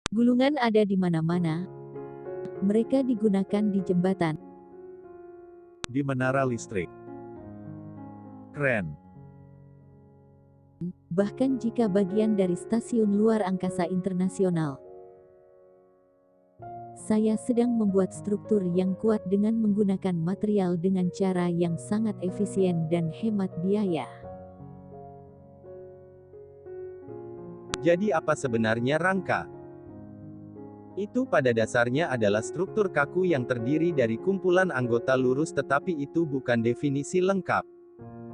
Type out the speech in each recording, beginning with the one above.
Gulungan ada di mana-mana. Mereka digunakan di jembatan, di menara listrik, kren, bahkan jika bagian dari stasiun luar angkasa internasional. Saya sedang membuat struktur yang kuat dengan menggunakan material dengan cara yang sangat efisien dan hemat biaya. Jadi apa sebenarnya rangka? Itu pada dasarnya adalah struktur kaku yang terdiri dari kumpulan anggota lurus, tetapi itu bukan definisi lengkap.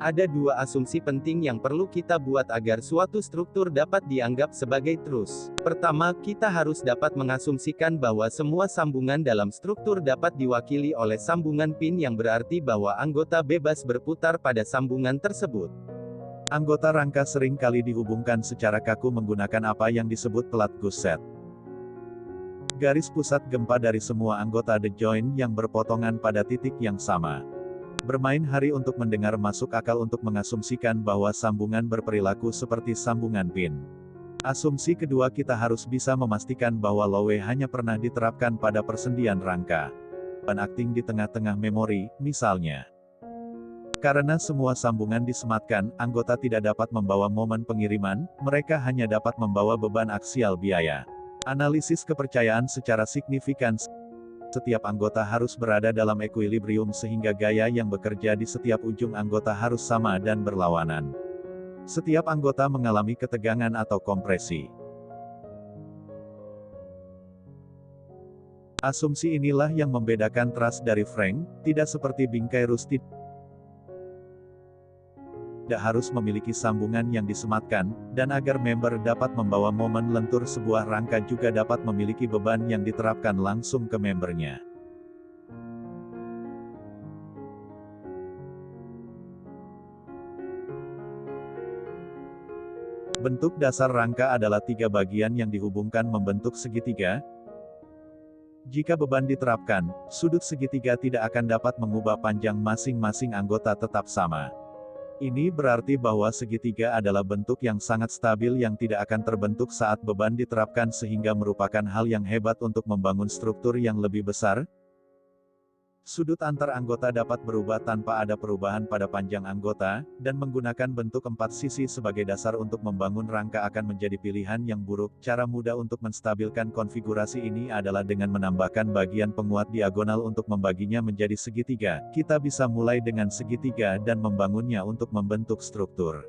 Ada dua asumsi penting yang perlu kita buat agar suatu struktur dapat dianggap sebagai trus. Pertama, kita harus dapat mengasumsikan bahwa semua sambungan dalam struktur dapat diwakili oleh sambungan pin, yang berarti bahwa anggota bebas berputar pada sambungan tersebut. Anggota rangka sering kali dihubungkan secara kaku menggunakan apa yang disebut pelat guset. Garis pusat gempa dari semua anggota the joint yang berpotongan pada titik yang sama. Bermain hari untuk mendengar masuk akal untuk mengasumsikan bahwa sambungan berperilaku seperti sambungan pin. Asumsi kedua, kita harus bisa memastikan bahwa lowe hanya pernah diterapkan pada persendian rangka. Dan acting di tengah-tengah memori, misalnya. Karena semua sambungan disematkan, anggota tidak dapat membawa momen pengiriman, mereka hanya dapat membawa beban aksial biaya. Analisis kepercayaan secara signifikan. Setiap anggota harus berada dalam equilibrium sehingga gaya yang bekerja di setiap ujung anggota harus sama dan berlawanan. Setiap anggota mengalami ketegangan atau kompresi. Asumsi inilah yang membedakan truss dari frank, tidak seperti bingkai rusti. Tidak harus memiliki sambungan yang disematkan, dan agar member dapat membawa momen lentur, sebuah rangka juga dapat memiliki beban yang diterapkan langsung ke membernya. Bentuk dasar rangka adalah tiga bagian yang dihubungkan membentuk segitiga. Jika beban diterapkan, sudut segitiga tidak akan dapat mengubah panjang masing-masing anggota tetap sama. Ini berarti bahwa segitiga adalah bentuk yang sangat stabil yang tidak akan terbentuk saat beban diterapkan, sehingga merupakan hal yang hebat untuk membangun struktur yang lebih besar. Sudut antar anggota dapat berubah tanpa ada perubahan pada panjang anggota, dan menggunakan bentuk empat sisi sebagai dasar untuk membangun rangka akan menjadi pilihan yang buruk. Cara mudah untuk menstabilkan konfigurasi ini adalah dengan menambahkan bagian penguat diagonal untuk membaginya menjadi segitiga. Kita bisa mulai dengan segitiga dan membangunnya untuk membentuk struktur.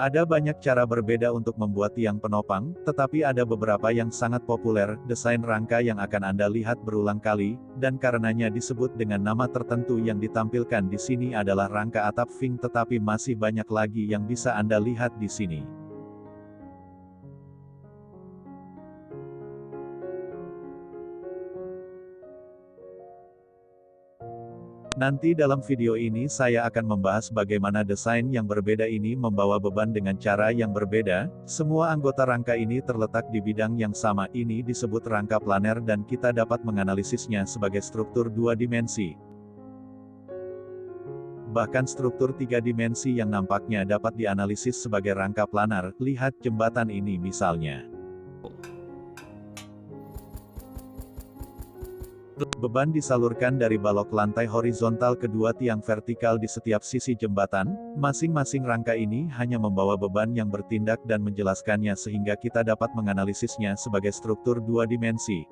Ada banyak cara berbeda untuk membuat tiang penopang, tetapi ada beberapa yang sangat populer. Desain rangka yang akan Anda lihat berulang kali, dan karenanya disebut dengan nama tertentu yang ditampilkan di sini adalah rangka atap Fink, tetapi masih banyak lagi yang bisa Anda lihat di sini. Nanti dalam video ini saya akan membahas bagaimana desain yang berbeda ini membawa beban dengan cara yang berbeda. Semua anggota rangka ini terletak di bidang yang sama. Ini disebut rangka planer dan kita dapat menganalisisnya sebagai struktur dua dimensi. Bahkan struktur tiga dimensi yang nampaknya dapat dianalisis sebagai rangka planar. Lihat jembatan ini misalnya. Beban disalurkan dari balok lantai horizontal ke dua tiang vertikal di setiap sisi jembatan. Masing-masing rangka ini hanya membawa beban yang bertindak dan menjelaskannya sehingga kita dapat menganalisisnya sebagai struktur dua dimensi.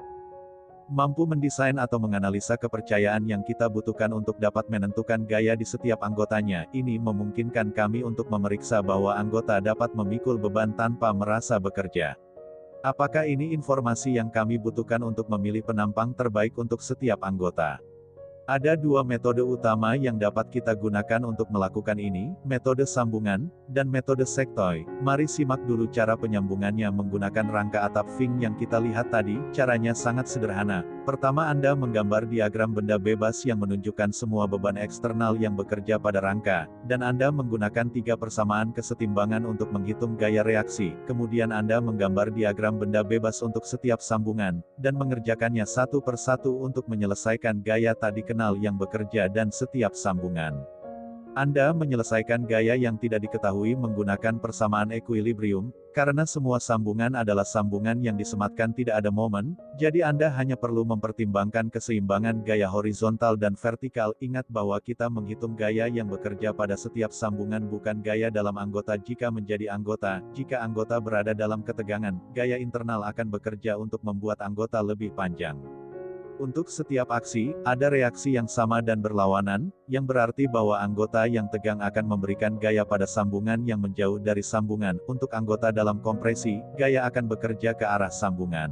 Mampu mendesain atau menganalisa kepercayaan yang kita butuhkan untuk dapat menentukan gaya di setiap anggotanya. Ini memungkinkan kami untuk memeriksa bahwa anggota dapat memikul beban tanpa merasa bekerja. Apakah ini informasi yang kami butuhkan untuk memilih penampang terbaik untuk setiap anggota? Ada dua metode utama yang dapat kita gunakan untuk melakukan ini, metode sambungan, dan metode sektoi. Mari simak dulu cara penyambungannya menggunakan rangka atap Fink yang kita lihat tadi. Caranya sangat sederhana. Pertama, Anda menggambar diagram benda bebas yang menunjukkan semua beban eksternal yang bekerja pada rangka, dan Anda menggunakan tiga persamaan kesetimbangan untuk menghitung gaya reaksi. Kemudian Anda menggambar diagram benda bebas untuk setiap sambungan, dan mengerjakannya satu persatu untuk menyelesaikan gaya tak dikenal yang bekerja dan setiap sambungan. Anda menyelesaikan gaya yang tidak diketahui menggunakan persamaan equilibrium, karena semua sambungan adalah sambungan yang disematkan tidak ada momen, jadi Anda hanya perlu mempertimbangkan keseimbangan gaya horizontal dan vertikal. Ingat bahwa kita menghitung gaya yang bekerja pada setiap sambungan bukan gaya dalam anggota. Jika menjadi anggota, jika anggota berada dalam ketegangan, gaya internal akan bekerja untuk membuat anggota lebih panjang. Untuk setiap aksi, ada reaksi yang sama dan berlawanan, yang berarti bahwa anggota yang tegang akan memberikan gaya pada sambungan yang menjauh dari sambungan. Untuk anggota dalam kompresi, gaya akan bekerja ke arah sambungan.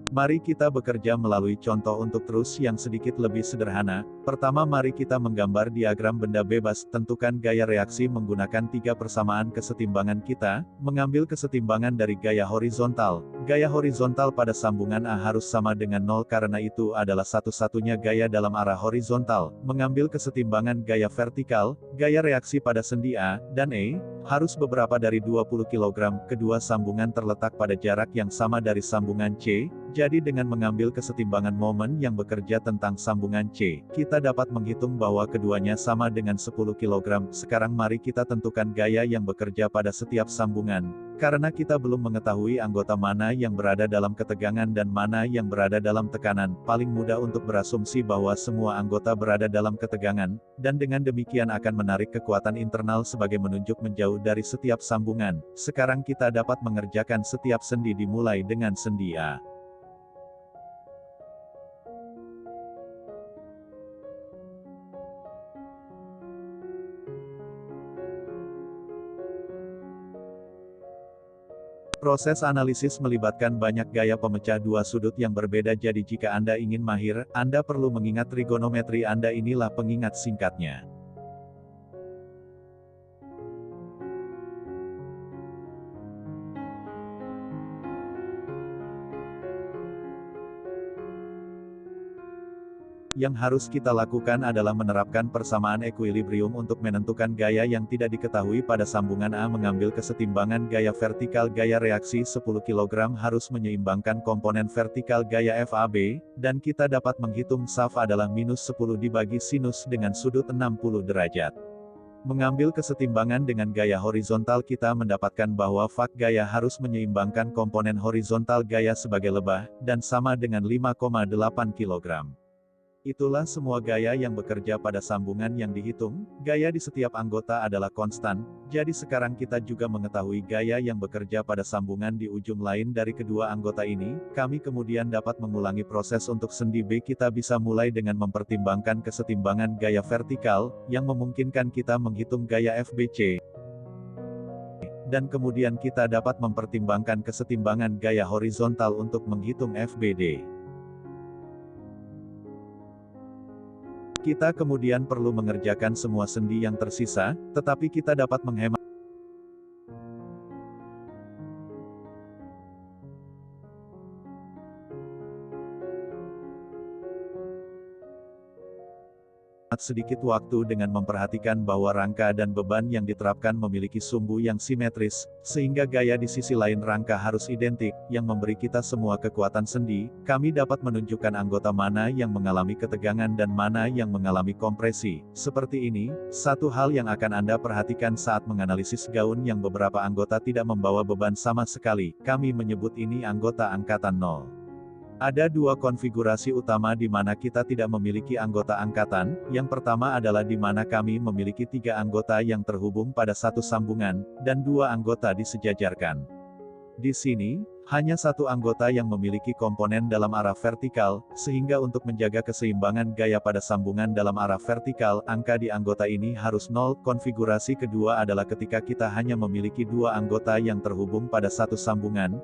Mari kita bekerja melalui contoh untuk terus yang sedikit lebih sederhana. Pertama, mari kita menggambar diagram benda bebas. Tentukan gaya reaksi menggunakan 3 persamaan kesetimbangan kita. Mengambil kesetimbangan dari gaya horizontal. Gaya horizontal pada sambungan A harus sama dengan 0 karena itu adalah satu-satunya gaya dalam arah horizontal. Mengambil kesetimbangan gaya vertikal, gaya reaksi pada sendi A dan E harus beberapa dari 20 kg. Kedua sambungan terletak pada jarak yang sama dari sambungan C. Jadi dengan mengambil kesetimbangan momen yang bekerja tentang sambungan C, kita dapat menghitung bahwa keduanya sama dengan 10 kg. Sekarang mari kita tentukan gaya yang bekerja pada setiap sambungan. Karena kita belum mengetahui anggota mana yang berada dalam ketegangan dan mana yang berada dalam tekanan, paling mudah untuk berasumsi bahwa semua anggota berada dalam ketegangan, dan dengan demikian akan menarik kekuatan internal sebagai menunjuk menjauh dari setiap sambungan. Sekarang kita dapat mengerjakan setiap sendi dimulai dengan sendi A. Proses analisis melibatkan banyak gaya pemecah dua sudut yang berbeda, jadi jika Anda ingin mahir, Anda perlu mengingat trigonometri Anda. Inilah pengingat singkatnya. Yang harus kita lakukan adalah menerapkan persamaan equilibrium untuk menentukan gaya yang tidak diketahui pada sambungan A. Mengambil kesetimbangan gaya vertikal. Gaya reaksi 10 kg harus menyeimbangkan komponen vertikal gaya FAB, dan kita dapat menghitung SAF adalah minus 10 dibagi sinus dengan sudut 60 derajat. Mengambil kesetimbangan dengan gaya horizontal, kita mendapatkan bahwa fak gaya harus menyeimbangkan komponen horizontal gaya sebagai lebah, dan sama dengan 5,8 kg. Itulah semua gaya yang bekerja pada sambungan yang dihitung. Gaya di setiap anggota adalah konstan, jadi sekarang kita juga mengetahui gaya yang bekerja pada sambungan di ujung lain dari kedua anggota ini. Kami kemudian dapat mengulangi proses untuk sendi B. Kita bisa mulai dengan mempertimbangkan kesetimbangan gaya vertikal, yang memungkinkan kita menghitung gaya FBC. Dan kemudian kita dapat mempertimbangkan kesetimbangan gaya horizontal untuk menghitung FBD. Kita kemudian perlu mengerjakan semua sendi yang tersisa, tetapi kita dapat menghemat sedikit waktu dengan memperhatikan bahwa rangka dan beban yang diterapkan memiliki sumbu yang simetris, sehingga gaya di sisi lain rangka harus identik, yang memberi kita semua kekuatan sendi. Kami dapat menunjukkan anggota mana yang mengalami ketegangan dan mana yang mengalami kompresi. Seperti ini, satu hal yang akan Anda perhatikan saat menganalisis gaun yang beberapa anggota tidak membawa beban sama sekali, kami menyebut ini anggota angkatan 0. Ada dua konfigurasi utama di mana kita tidak memiliki anggota angkatan. Yang pertama adalah di mana kami memiliki 3 anggota yang terhubung pada satu sambungan, dan 2 anggota disejajarkan. Di sini, hanya satu anggota yang memiliki komponen dalam arah vertikal, sehingga untuk menjaga keseimbangan gaya pada sambungan dalam arah vertikal, angka di anggota ini harus 0. Konfigurasi kedua adalah ketika kita hanya memiliki 2 anggota yang terhubung pada satu sambungan,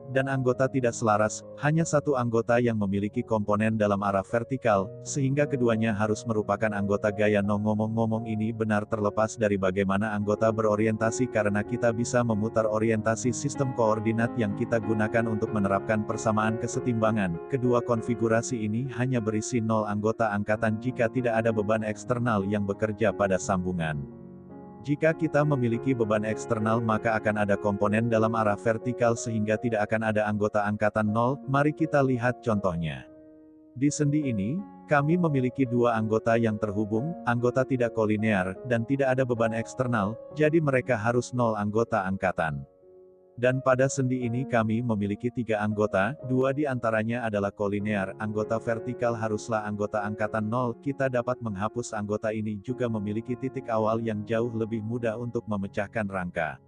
dan anggota tidak selaras, hanya satu anggota yang memiliki komponen dalam arah vertikal, sehingga keduanya harus merupakan anggota gaya. Ngomong-ngomong ini benar terlepas dari bagaimana anggota berorientasi, karena kita bisa memutar orientasi sistem koordinat yang kita gunakan untuk menerapkan persamaan kesetimbangan. Kedua konfigurasi ini hanya berisi 0 anggota angkatan jika tidak ada beban eksternal yang bekerja pada sambungan. Jika kita memiliki beban eksternal maka akan ada komponen dalam arah vertikal sehingga tidak akan ada anggota angkatan 0, mari kita lihat contohnya. Di sendi ini, kami memiliki dua anggota yang terhubung, anggota tidak kolinear, dan tidak ada beban eksternal, jadi mereka harus 0 anggota angkatan. Dan pada sendi ini kami memiliki 3 anggota, 2 di antaranya adalah kolinear, anggota vertikal haruslah anggota angkatan 0, kita dapat menghapus anggota ini juga memiliki titik awal yang jauh lebih mudah untuk memecahkan rangka.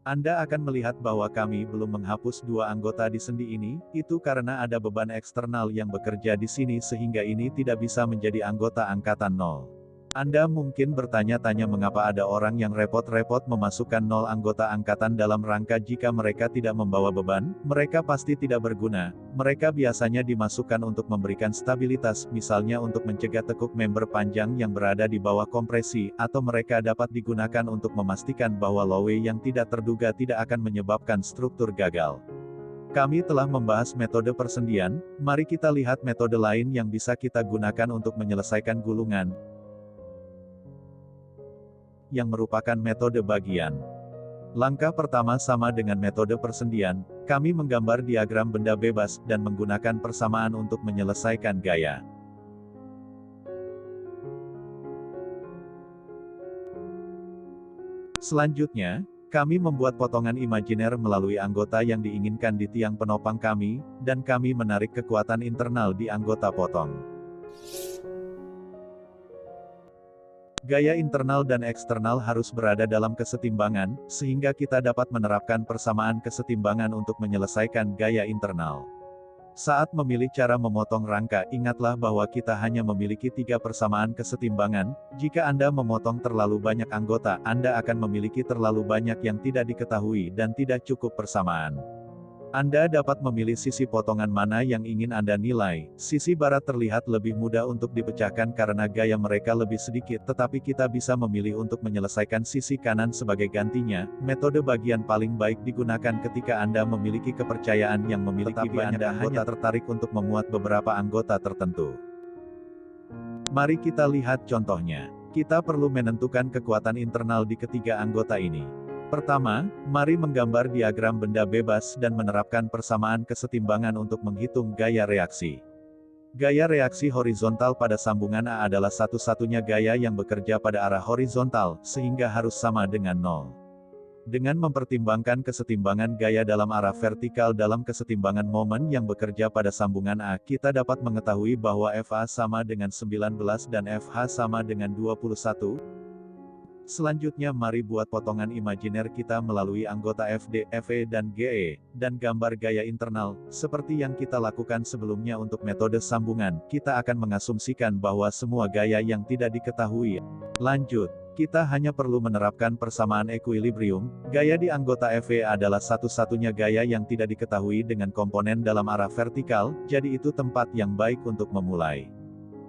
Anda akan melihat bahwa kami belum menghapus 2 anggota di sendi ini, itu karena ada beban eksternal yang bekerja di sini sehingga ini tidak bisa menjadi anggota angkatan 0. Anda mungkin bertanya-tanya mengapa ada orang yang repot-repot memasukkan 0 anggota angkatan dalam rangka jika mereka tidak membawa beban, mereka pasti tidak berguna, mereka biasanya dimasukkan untuk memberikan stabilitas, misalnya untuk mencegah tekuk member panjang yang berada di bawah kompresi, atau mereka dapat digunakan untuk memastikan bahwa lowe yang tidak terduga tidak akan menyebabkan struktur gagal. Kami telah membahas metode persendian, mari kita lihat metode lain yang bisa kita gunakan untuk menyelesaikan gulungan, yang merupakan metode bagian. Langkah pertama sama dengan metode persendian, kami menggambar diagram benda bebas, dan menggunakan persamaan untuk menyelesaikan gaya. Selanjutnya, kami membuat potongan imajiner melalui anggota yang diinginkan di tiang penopang kami, dan kami menarik kekuatan internal di anggota potong. Gaya internal dan eksternal harus berada dalam kesetimbangan, sehingga kita dapat menerapkan persamaan kesetimbangan untuk menyelesaikan gaya internal. Saat memilih cara memotong rangka, ingatlah bahwa kita hanya memiliki 3 persamaan kesetimbangan. Jika Anda memotong terlalu banyak anggota, Anda akan memiliki terlalu banyak yang tidak diketahui dan tidak cukup persamaan. Anda dapat memilih sisi potongan mana yang ingin Anda nilai. Sisi barat terlihat lebih mudah untuk dipecahkan karena gaya mereka lebih sedikit, tetapi kita bisa memilih untuk menyelesaikan sisi kanan sebagai gantinya. Metode bagian paling baik digunakan ketika Anda memiliki kepercayaan yang memiliki banyak Anda hanya tertarik untuk memuat beberapa anggota tertentu. Mari kita lihat contohnya. Kita perlu menentukan kekuatan internal di ketiga anggota ini. Pertama, mari menggambar diagram benda bebas dan menerapkan persamaan kesetimbangan untuk menghitung gaya reaksi. Gaya reaksi horizontal pada sambungan A adalah satu-satunya gaya yang bekerja pada arah horizontal, sehingga harus sama dengan 0. Dengan mempertimbangkan kesetimbangan gaya dalam arah vertikal dalam kesetimbangan momen yang bekerja pada sambungan A, kita dapat mengetahui bahwa FA sama dengan 19 dan FH sama dengan 21. Selanjutnya mari buat potongan imajiner kita melalui anggota FD, FE dan GE, dan gambar gaya internal, seperti yang kita lakukan sebelumnya untuk metode sambungan, kita akan mengasumsikan bahwa semua gaya yang tidak diketahui. Lanjut, kita hanya perlu menerapkan persamaan equilibrium, gaya di anggota FE adalah satu-satunya gaya yang tidak diketahui dengan komponen dalam arah vertikal, jadi itu tempat yang baik untuk memulai.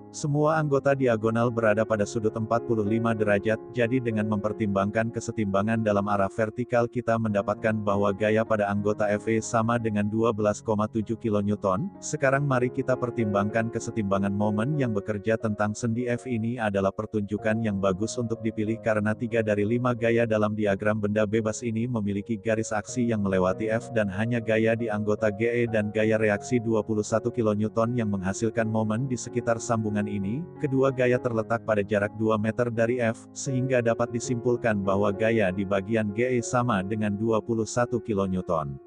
Semua anggota diagonal berada pada sudut 45 derajat, jadi dengan mempertimbangkan kesetimbangan dalam arah vertikal kita mendapatkan bahwa gaya pada anggota FE sama dengan 12,7 kN. Sekarang mari kita pertimbangkan kesetimbangan momen yang bekerja tentang sendi F ini adalah pertunjukan yang bagus untuk dipilih karena 3 dari 5 gaya dalam diagram benda bebas ini memiliki garis aksi yang melewati F dan hanya gaya di anggota GE dan gaya reaksi 21 kN yang menghasilkan momen di sekitar sambungan ini. Kedua gaya terletak pada jarak 2 meter dari F, sehingga dapat disimpulkan bahwa gaya di bagian GE sama dengan 21 kN.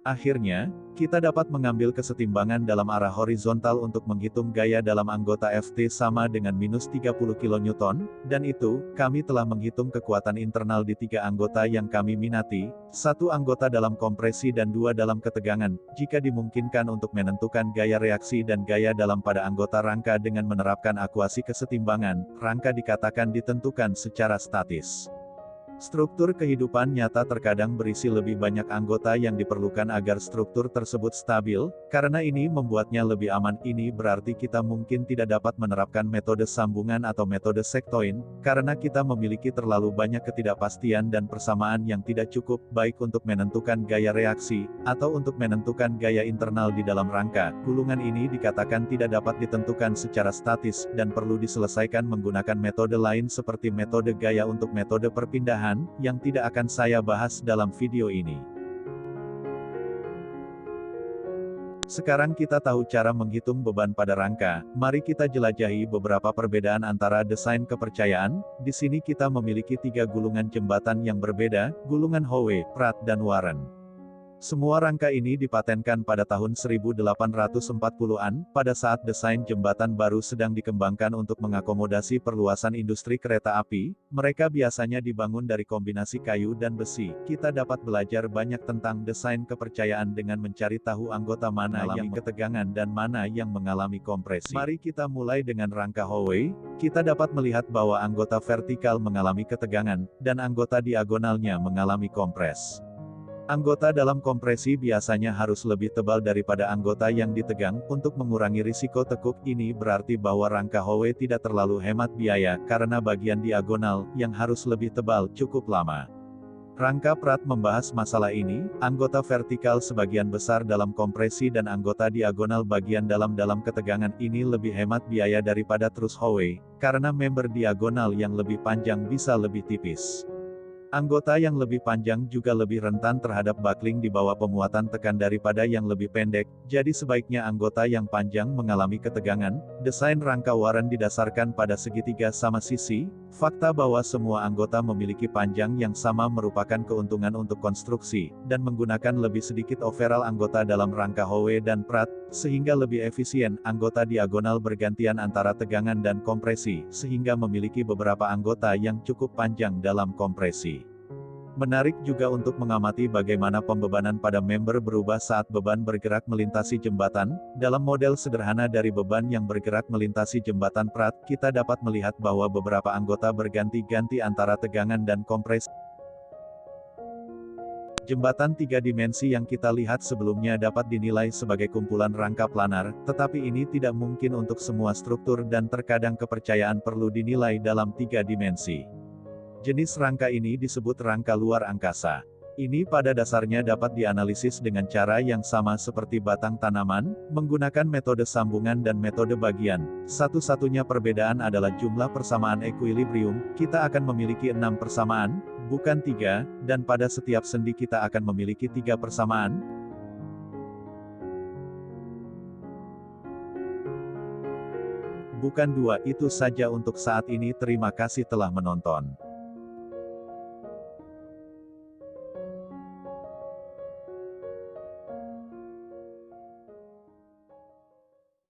Akhirnya, kita dapat mengambil kesetimbangan dalam arah horizontal untuk menghitung gaya dalam anggota FT sama dengan minus 30 kN, dan itu, kami telah menghitung kekuatan internal di 3 anggota yang kami minati, 1 anggota dalam kompresi dan 2 dalam ketegangan, jika dimungkinkan untuk menentukan gaya reaksi dan gaya dalam pada anggota rangka dengan menerapkan akuasi kesetimbangan, rangka dikatakan ditentukan secara statis. Struktur kehidupan nyata terkadang berisi lebih banyak anggota yang diperlukan agar struktur tersebut stabil, karena ini membuatnya lebih aman. Ini berarti kita mungkin tidak dapat menerapkan metode sambungan atau metode sektoin, karena kita memiliki terlalu banyak ketidakpastian dan persamaan yang tidak cukup, baik untuk menentukan gaya reaksi, atau untuk menentukan gaya internal di dalam rangka. Gulungan ini dikatakan tidak dapat ditentukan secara statis, dan perlu diselesaikan menggunakan metode lain seperti metode gaya untuk metode perpindahan, yang tidak akan saya bahas dalam video ini. Sekarang kita tahu cara menghitung beban pada rangka, mari kita jelajahi beberapa perbedaan antara desain kepercayaan. Di sini kita memiliki 3 gulungan jembatan yang berbeda, gulungan Howe, Pratt, dan Warren. Semua rangka ini dipatenkan pada tahun 1840-an, pada saat desain jembatan baru sedang dikembangkan untuk mengakomodasi perluasan industri kereta api. Mereka biasanya dibangun dari kombinasi kayu dan besi. Kita dapat belajar banyak tentang desain kepercayaan dengan mencari tahu anggota mana yang ketegangan dan mana yang mengalami kompresi. Mari kita mulai dengan rangka Howe. Kita dapat melihat bahwa anggota vertikal mengalami ketegangan, dan anggota diagonalnya mengalami kompres. Anggota dalam kompresi biasanya harus lebih tebal daripada anggota yang ditegang. Untuk mengurangi risiko tekuk, ini berarti bahwa rangka Howe tidak terlalu hemat biaya, karena bagian diagonal, yang harus lebih tebal, cukup lama. Rangka Pratt membahas masalah ini. Anggota vertikal sebagian besar dalam kompresi dan anggota diagonal bagian dalam ketegangan. Ini lebih hemat biaya daripada trus Howe, karena member diagonal yang lebih panjang bisa lebih tipis. Anggota yang lebih panjang juga lebih rentan terhadap buckling di bawah pemuatan tekan daripada yang lebih pendek, jadi sebaiknya anggota yang panjang mengalami ketegangan. Desain rangka Warren didasarkan pada segitiga sama sisi. Fakta bahwa semua anggota memiliki panjang yang sama merupakan keuntungan untuk konstruksi, dan menggunakan lebih sedikit overall anggota dalam rangka Howe dan Pratt, sehingga lebih efisien. Anggota diagonal bergantian antara tegangan dan kompresi, sehingga memiliki beberapa anggota yang cukup panjang dalam kompresi. Menarik juga untuk mengamati bagaimana pembebanan pada member berubah saat beban bergerak melintasi jembatan. Dalam model sederhana dari beban yang bergerak melintasi jembatan Pratt, kita dapat melihat bahwa beberapa anggota berganti-ganti antara tegangan dan kompresi. Jembatan 3 dimensi yang kita lihat sebelumnya dapat dinilai sebagai kumpulan rangka planar, tetapi ini tidak mungkin untuk semua struktur dan terkadang kepercayaan perlu dinilai dalam 3 dimensi. Jenis rangka ini disebut rangka luar angkasa. Ini pada dasarnya dapat dianalisis dengan cara yang sama seperti batang tanaman, menggunakan metode sambungan dan metode bagian. Satu-satunya perbedaan adalah jumlah persamaan ekuilibrium. Kita akan memiliki 6 persamaan, bukan 3, dan pada setiap sendi kita akan memiliki 3 persamaan. Bukan 2, itu saja untuk saat ini. Terima kasih telah menonton.